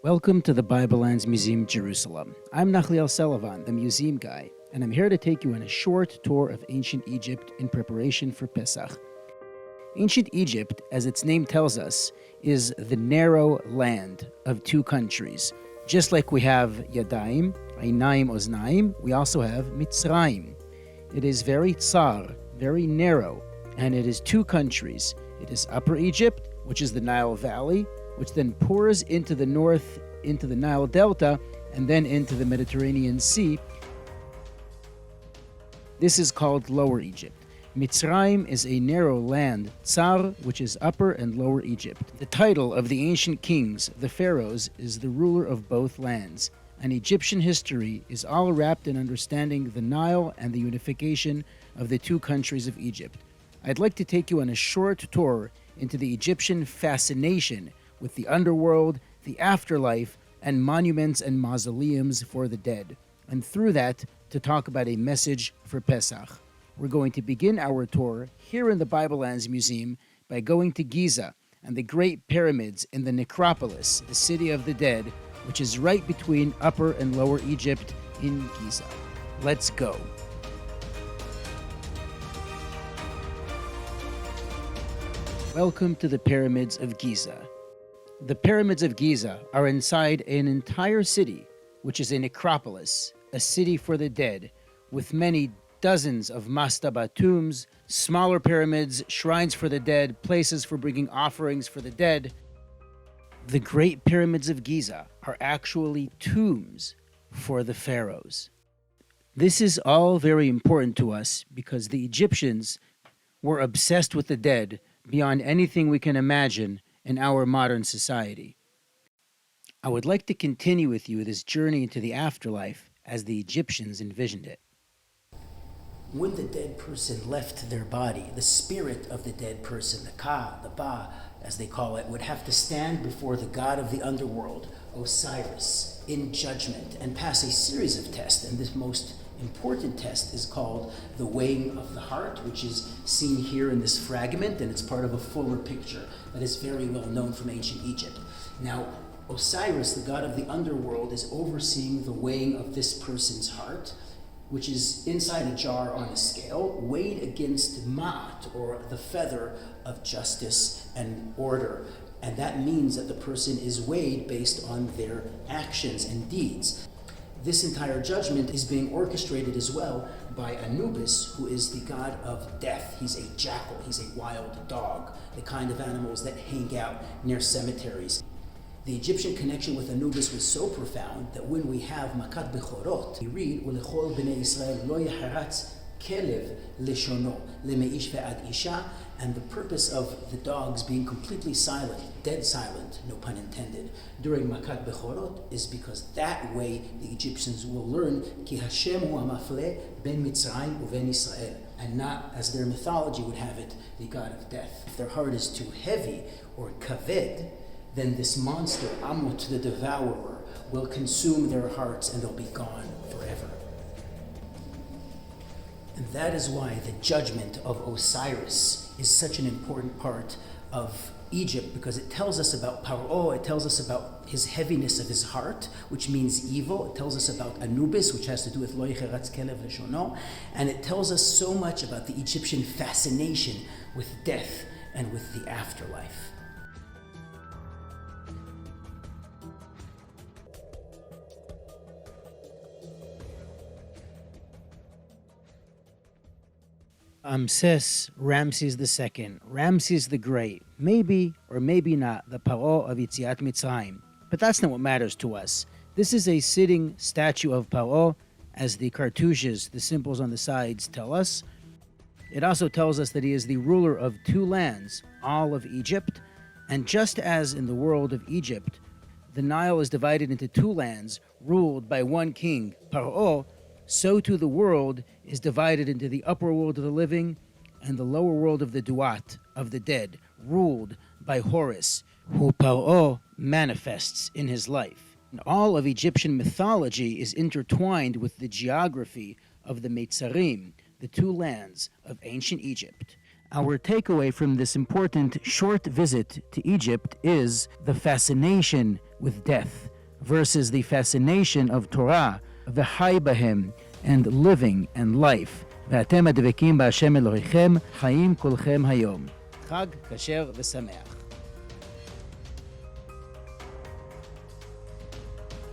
Welcome to the Bible Lands Museum, Jerusalem. I'm Nachliel Selavan, the museum guy, and I'm here to take you on a short tour of ancient Egypt in preparation for Pesach. Ancient Egypt, as its name tells us, is the narrow land of two countries. Just like we have Yadayim, Einayim, Oznaim, we also have Mitzrayim. It is very tsar, very narrow, and it is two countries. It is Upper Egypt, which is the Nile Valley, which then pours into the north, into the Nile Delta, and then into the Mediterranean Sea. This is called Lower Egypt. Mitzrayim is a narrow land, Tsar, which is Upper and Lower Egypt. The title of the ancient kings, the pharaohs, is the ruler of both lands, and Egyptian history is all wrapped in understanding the Nile and the unification of the two countries of Egypt. I'd like to take you on a short tour into the Egyptian fascination with the underworld, the afterlife, and monuments and mausoleums for the dead. And through that, to talk about a message for Pesach. We're going to begin our tour here in the Bible Lands Museum by going to Giza and the Great Pyramids in the necropolis, the city of the dead, which is right between Upper and Lower Egypt in Giza. Let's go. Welcome to the Pyramids of Giza. The Pyramids of Giza are inside an entire city, which is a necropolis, a city for the dead, with many dozens of mastaba tombs, smaller pyramids, shrines for the dead, places for bringing offerings for the dead. The Great Pyramids of Giza are actually tombs for the pharaohs. This is all very important to us because the Egyptians were obsessed with the dead beyond anything we can imagine in our modern society. I would like to continue with you this journey into the afterlife as the Egyptians envisioned it. When the dead person left their body, the spirit of the dead person, the Ka, the Ba, as they call it, would have to stand before the god of the underworld, Osiris, in judgment and pass a series of tests. And this most important test is called the weighing of the heart, which is seen here in this fragment, and it's part of a fuller picture that is very well known from ancient Egypt. Now, Osiris, the god of the underworld, is overseeing the weighing of this person's heart, which is inside a jar on a scale, weighed against Ma'at, or the feather of justice and order. And that means that the person is weighed based on their actions and deeds. This entire judgment is being orchestrated as well by Anubis, who is the god of death. He's a jackal, he's a wild dog, the kind of animals that hang out near cemeteries. The Egyptian connection with Anubis was so profound that when we have Makat Bechorot, we read, Ulechol b'nei Yisrael lo yaharatz kelev leshono lemeish ve'ad isha, and the purpose of the dogs being completely silent, dead silent, no pun intended, during Makat Bechorot is because that way the Egyptians will learn Ki Hashem hu hamafle ben Mitzrayim uven Israel, and not, as their mythology would have it, the god of death. If their heart is too heavy or kaved, then this monster, Amut the devourer, will consume their hearts and they'll be gone forever. And that is why the judgment of Osiris is such an important part of Egypt, because it tells us about Paro, it tells us about his heaviness of his heart, which means evil. It tells us about Anubis, which has to do with Lo Yecheratz Kelev Leshono, and it tells us so much about the Egyptian fascination with death and with the afterlife. Ramses II, Ramses the Great, maybe or maybe not the Paro of Yetziat Mitzrayim, but that's not what matters to us. This is a sitting statue of Paro, as the cartouches, the symbols on the sides, tell us. It also tells us that he is the ruler of two lands, all of Egypt, and just as in the world of Egypt, the Nile is divided into two lands, ruled by one king, Paro, so too the world is divided into the upper world of the living and the lower world of the Duat, of the dead, ruled by Horus, who Paro manifests in his life. And all of Egyptian mythology is intertwined with the geography of the Meitzarim, the two lands of ancient Egypt. Our takeaway from this important short visit to Egypt is the fascination with death, versus the fascination of Torah, v'chai bahem, and living and life. ואתם הדבקים בהשם אלוהיכם, חיים כולכם היום. חג כשר ושמח.